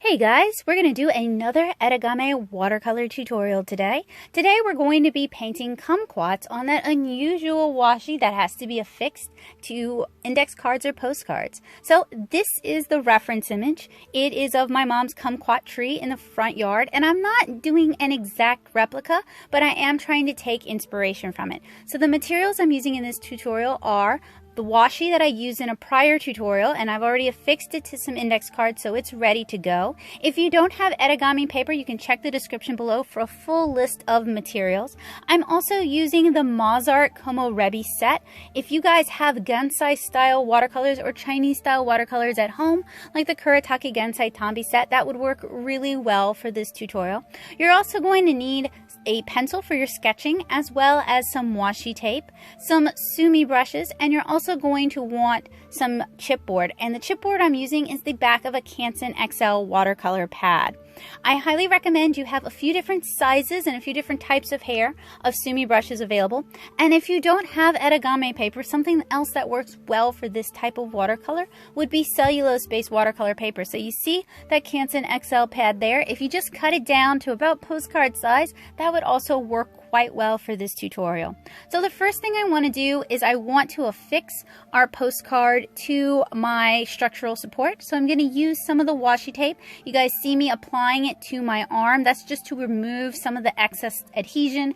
Hey guys, we're going to do another Etegami watercolor tutorial today. Today we're going to be painting kumquats on that unusual washi that has to be affixed to index cards or postcards. So this is the reference image. It is of my mom's kumquat tree in the front yard, and I'm not doing an exact replica, but I am trying to take inspiration from it. So the materials I'm using in this tutorial are the washi that I used in a prior tutorial, and I've already affixed it to some index cards, so it's ready to go. If you don't have Etegami paper, you can check the description below for a full list of materials. I'm also using the Mozart Como Rebi set. If you guys have Gansai style watercolors or Chinese style watercolors at home, like the Kuretake Gansai Tambi set, that would work really well for this tutorial. You're also going to need a pencil for your sketching, as well as some washi tape, some sumi brushes, and you're also going to want some chipboard. And the chipboard I'm using is the back of a Canson XL watercolor pad. I highly recommend you have a few different sizes and a few different types of hair of sumi brushes available. And if you don't have Etegami paper, something else that works well for this type of watercolor would be cellulose-based watercolor paper. So you see that Canson XL pad there? If you just cut it down to about postcard size, that would also work quite well for this tutorial. So the first thing I want to do is I want to affix our postcard to my structural support. So I'm going to use some of the washi tape. You guys see me applying it to my arm. That's just to remove some of the excess adhesion,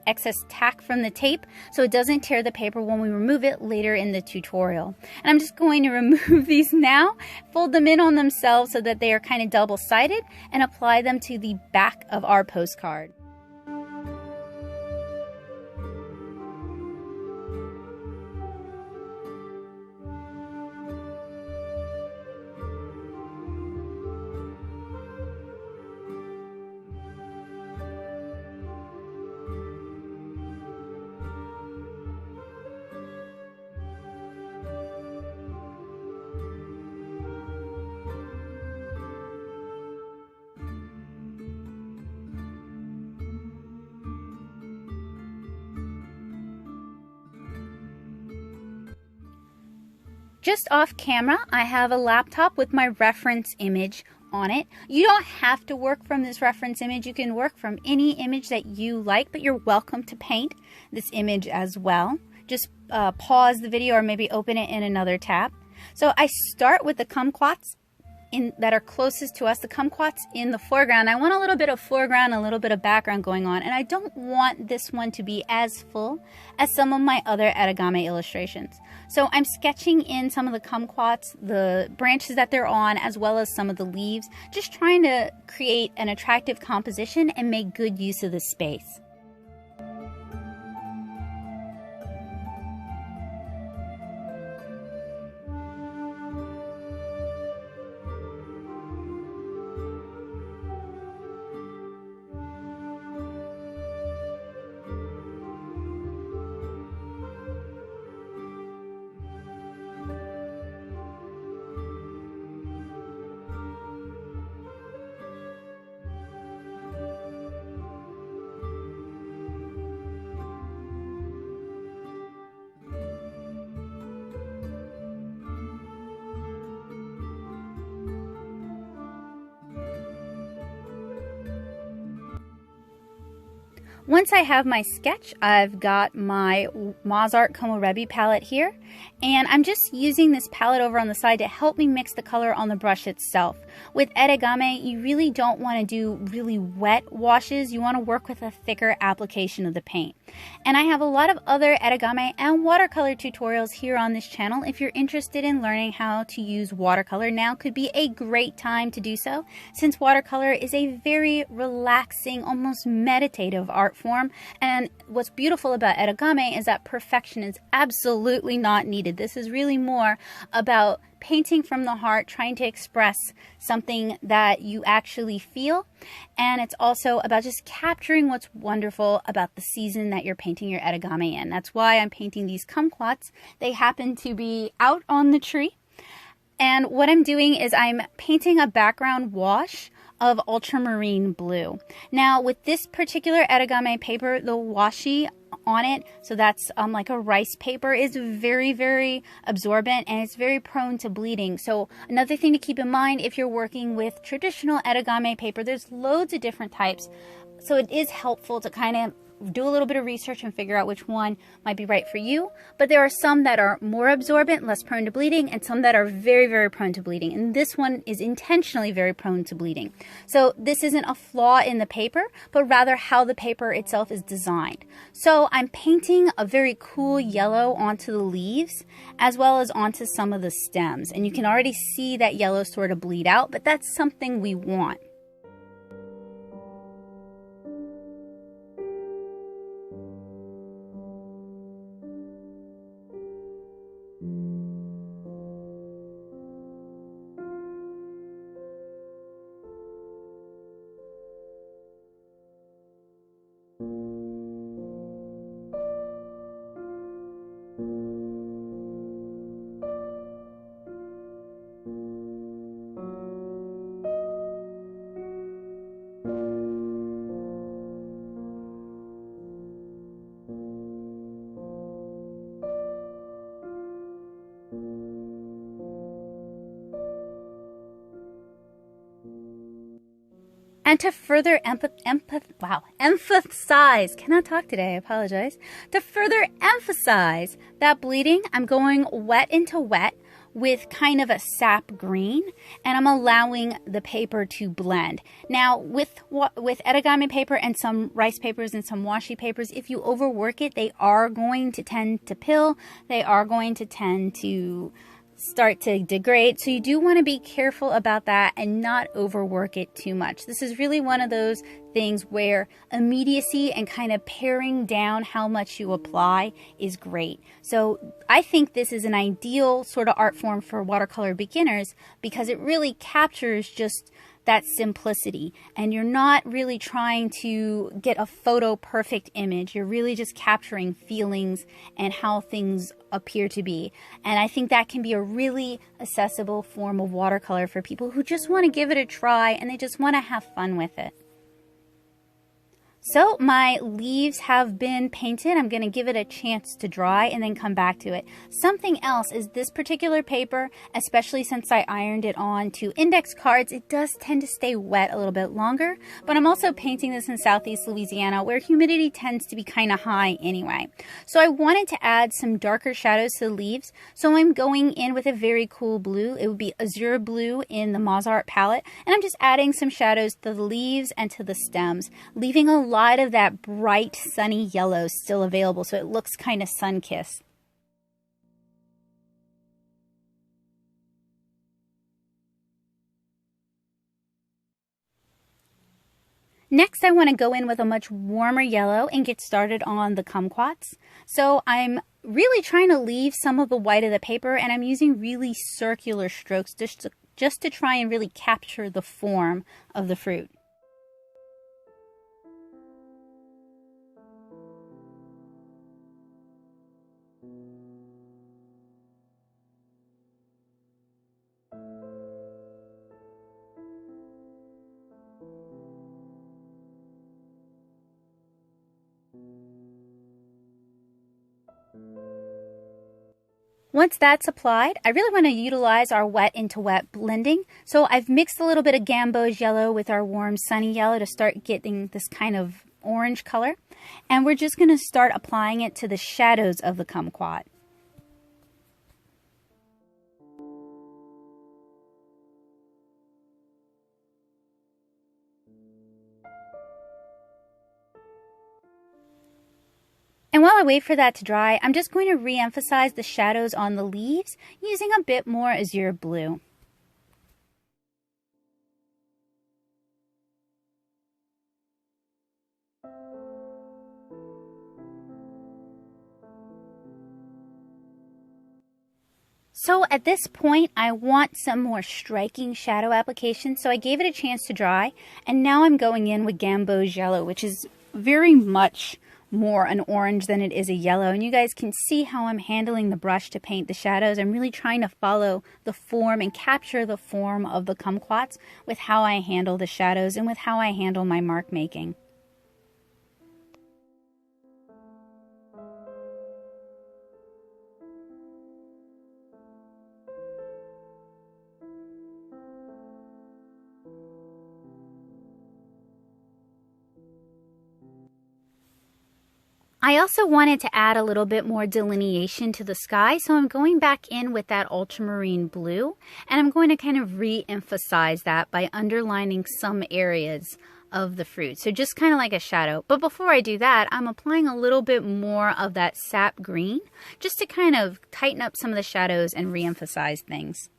excess tack from the tape, so it doesn't tear the paper when we remove it later in the tutorial. And I'm just going to remove these now, fold them in on themselves so that they are kind of double-sided, and apply them to the back of our postcard. Just off camera, I have a laptop with my reference image on it. You don't have to work from this reference image. You can work from any image that you like, but you're welcome to paint this image as well. Just pause the video or maybe open it in another tab. So I start with the kumquats that are closest to us, the kumquats in the foreground. I want a little bit of foreground, a little bit of background going on, and I don't want this one to be as full as some of my other Etegami illustrations. So I'm sketching in some of the kumquats, the branches that they're on, as well as some of the leaves, just trying to create an attractive composition and make good use of the space. Once I have my sketch, I've got my Mozart Como Rebi palette here, and I'm just using this palette over on the side to help me mix the color on the brush itself. With Etegami, you really don't want to do really wet washes. You want to work with a thicker application of the paint. And I have a lot of other Etegami and watercolor tutorials here on this channel. If you're interested in learning how to use watercolor, now could be a great time to do so, since watercolor is a very relaxing, almost meditative art form. And what's beautiful about Etegami is that perfection is absolutely not needed. This is really more about painting from the heart, trying to express something that you actually feel. And it's also about just capturing what's wonderful about the season that you're painting your Etegami in. That's why I'm painting these kumquats. They happen to be out on the tree. And what I'm doing is I'm painting a background wash of ultramarine blue. Now with this particular Etegami paper, the washi on it, so that's like a rice paper, is very, very absorbent and it's very prone to bleeding. So another thing to keep in mind if you're working with traditional Etegami paper, there's loads of different types. So it is helpful to kind of do a little bit of research and figure out which one might be right for you. But there are some that are more absorbent, less prone to bleeding, and some that are very, very prone to bleeding. And this one is intentionally very prone to bleeding. So this isn't a flaw in the paper, but rather how the paper itself is designed. So I'm painting a very cool yellow onto the leaves, as well as onto some of the stems. And you can already see that yellow sort of bleed out, but that's something we want. And to further emphasize, cannot talk today, I apologize. To further emphasize that bleeding, I'm going wet into wet with kind of a sap green, and I'm allowing the paper to blend. Now with Etegami paper and some rice papers and some washi papers, if you overwork it, they are going to tend to pill. They are going to tend to start to degrade. So you do want to be careful about that and not overwork it too much. This is really one of those things where immediacy and kind of paring down how much you apply is great. So I think this is an ideal sort of art form for watercolor beginners because it really captures just that simplicity, and you're not really trying to get a photo perfect image. You're really just capturing feelings and how things appear to be. And I think that can be a really accessible form of watercolor for people who just want to give it a try and they just want to have fun with it. So my leaves have been painted. I'm going to give it a chance to dry and then come back to it. Something else is this particular paper, especially since I ironed it on to index cards, it does tend to stay wet a little bit longer. But I'm also painting this in Southeast Louisiana where humidity tends to be kind of high anyway. So I wanted to add some darker shadows to the leaves. So I'm going in with a very cool blue. It would be azure blue in the Mozart palette. And I'm just adding some shadows to the leaves and to the stems, leaving a lot of that bright sunny yellow still available so it looks kind of sun-kissed. Next, I want to go in with a much warmer yellow and get started on the kumquats. So I'm really trying to leave some of the white of the paper, and I'm using really circular strokes just to try and really capture the form of the fruit. Once that's applied, I really want to utilize our wet into wet blending. So I've mixed a little bit of Gamboge Yellow with our warm sunny yellow to start getting this kind of orange color. And we're just going to start applying it to the shadows of the kumquat. And while I wait for that to dry, I'm just going to re-emphasize the shadows on the leaves using a bit more azure blue. So at this point, I want some more striking shadow application, so I gave it a chance to dry, and now I'm going in with Gamboge Yellow, which is very much more an orange than it is a yellow. And you guys can see how I'm handling the brush to paint the shadows. I'm really trying to follow the form and capture the form of the kumquats with how I handle the shadows and with how I handle my mark making. I also wanted to add a little bit more delineation to the sky, so I'm going back in with that ultramarine blue, and I'm going to kind of re-emphasize that by underlining some areas of the fruit. So just kind of like a shadow. But before I do that, I'm applying a little bit more of that sap green, just to kind of tighten up some of the shadows and re-emphasize things.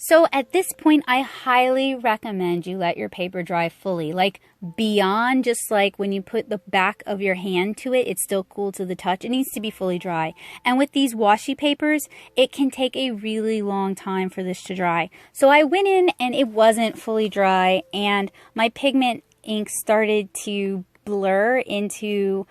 So at this point, I highly recommend you let your paper dry fully, like beyond just like when you put the back of your hand to it, it's still cool to the touch. It needs to be fully dry. And with these washi papers, it can take a really long time for this to dry. So I went in and it wasn't fully dry, and my pigment ink started to blur into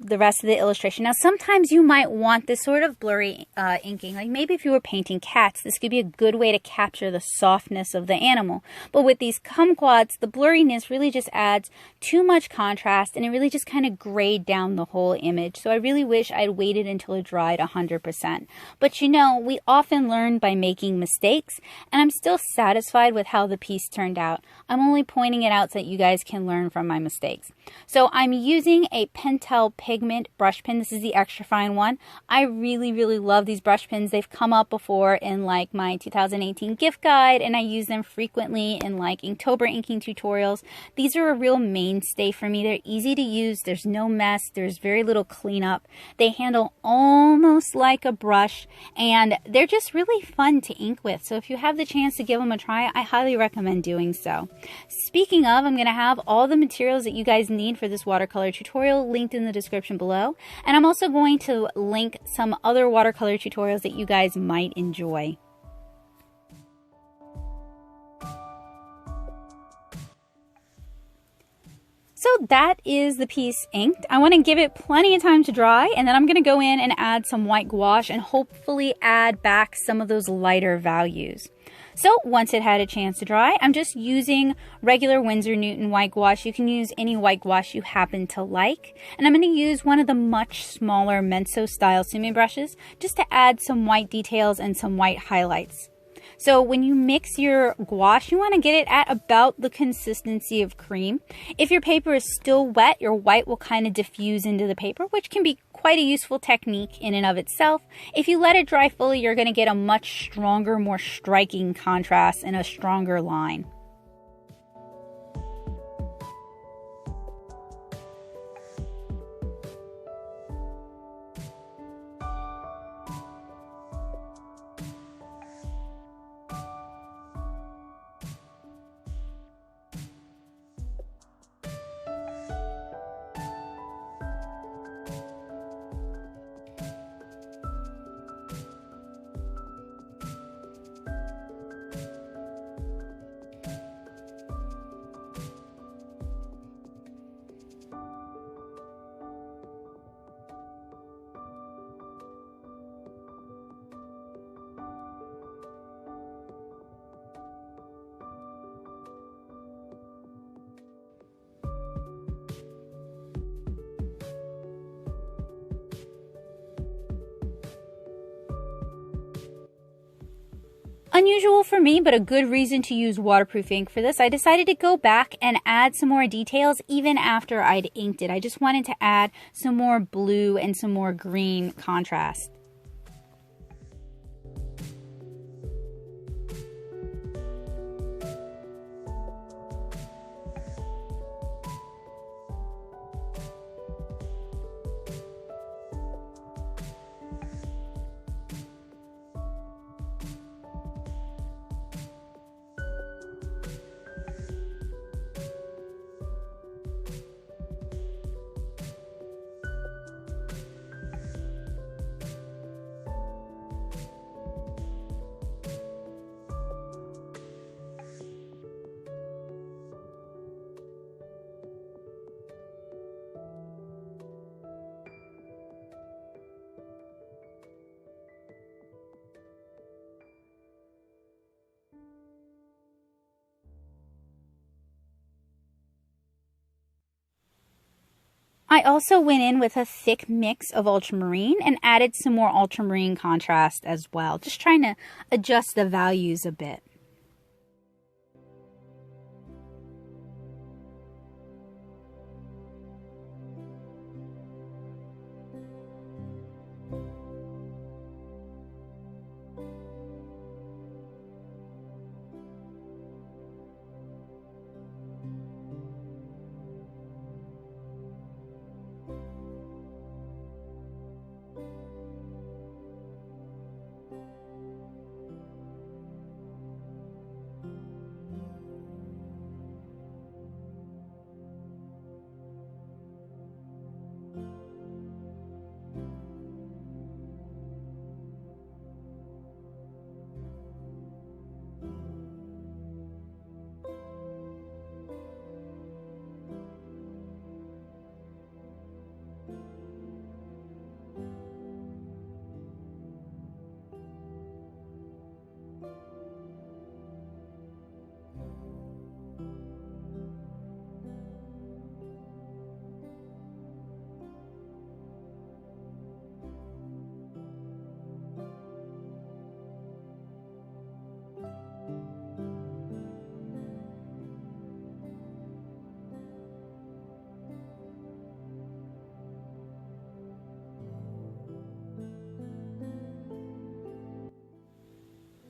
the rest of the illustration. Now, sometimes you might want this sort of blurry inking. Like maybe if you were painting cats, this could be a good way to capture the softness of the animal. But with these kumquats, the blurriness really just adds too much contrast, and it really just kind of grayed down the whole image. So I really wish I'd waited until it dried 100%. But you know, we often learn by making mistakes, and I'm still satisfied with how the piece turned out. I'm only pointing it out so that you guys can learn from my mistakes. So I'm using a Pentel Pigment Brush Pen. This is the extra fine one. I really, really love these brush pens. They've come up before in like my 2018 gift guide, and I use them frequently in like Inktober inking tutorials. These are a real mainstay for me. They're easy to use. There's no mess. There's very little cleanup. They handle almost like a brush, and they're just really fun to ink with. So if you have the chance to give them a try, I highly recommend doing so. Speaking of, I'm going to have all the materials that you guys need for this watercolor tutorial linked in the description below, and I'm also going to link some other watercolor tutorials that you guys might enjoy. So that is the piece inked. I want to give it plenty of time to dry, and then I'm going to go in and add some white gouache and hopefully add back some of those lighter values. So once it had a chance to dry, I'm just using regular Winsor Newton white gouache. You can use any white gouache you happen to like. And I'm going to use one of the much smaller Menso style sumi brushes just to add some white details and some white highlights. So when you mix your gouache, you want to get it at about the consistency of cream. If your paper is still wet, your white will kind of diffuse into the paper, which can be quite a useful technique in and of itself. If you let it dry fully, you're going to get a much stronger, more striking contrast and a stronger line. Unusual for me, but a good reason to use waterproof ink for this. I decided to go back and add some more details even after I'd inked it. I just wanted to add some more blue and some more green contrast. I also went in with a thick mix of ultramarine and added some more ultramarine contrast as well, just trying to adjust the values a bit.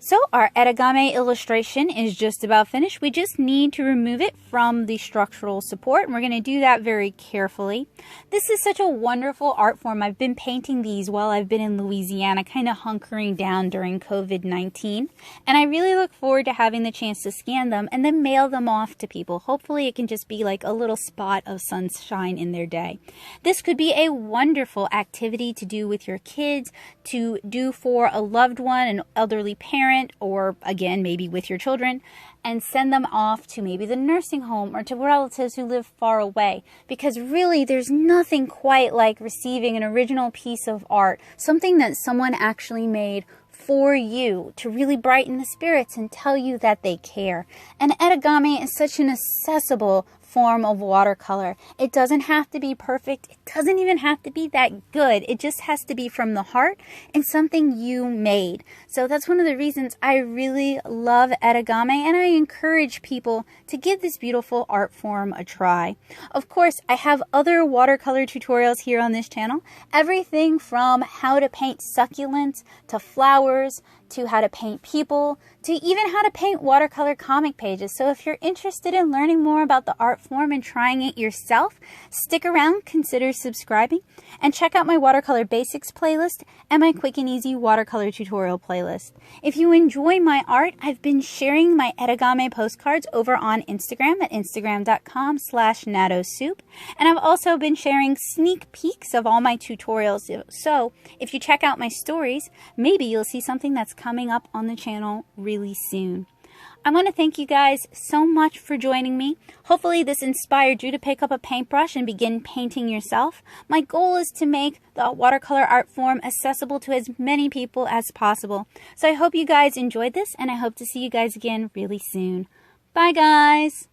So our Etegami illustration is just about finished. We just need to remove it from the structural support, and we're going to do that very carefully. This is such a wonderful art form. I've been painting these while I've been in Louisiana, kind of hunkering down during COVID-19, and I really look forward to having the chance to scan them and then mail them off to people. Hopefully it can just be like a little spot of sunshine in their day. This could be a wonderful activity to do with your kids, to do for a loved one, an elderly parent, or again, maybe with your children, and send them off to maybe the nursing home or to relatives who live far away. Because really, there's nothing quite like receiving an original piece of art, something that someone actually made for you to really brighten the spirits and tell you that they care. And Etegami is such an accessible form of watercolor. It doesn't have to be perfect. It doesn't even have to be that good. It just has to be from the heart and something you made. So that's one of the reasons I really love Etegami, and I encourage people to give this beautiful art form a try. Of course, I have other watercolor tutorials here on this channel. Everything from how to paint succulents to flowers to how to paint people, to even how to paint watercolor comic pages. So if you're interested in learning more about the art form and trying it yourself, stick around, consider subscribing, and check out my watercolor basics playlist and my quick and easy watercolor tutorial playlist. If you enjoy my art, I've been sharing my Etegami postcards over on Instagram at instagram.com/natosoup, and I've also been sharing sneak peeks of all my tutorials. So if you check out my stories, maybe you'll see something that's coming up on the channel really soon. I want to thank you guys so much for joining me. Hopefully this inspired you to pick up a paintbrush and begin painting yourself. My goal is to make the watercolor art form accessible to as many people as possible. So I hope you guys enjoyed this, and I hope to see you guys again really soon. Bye guys!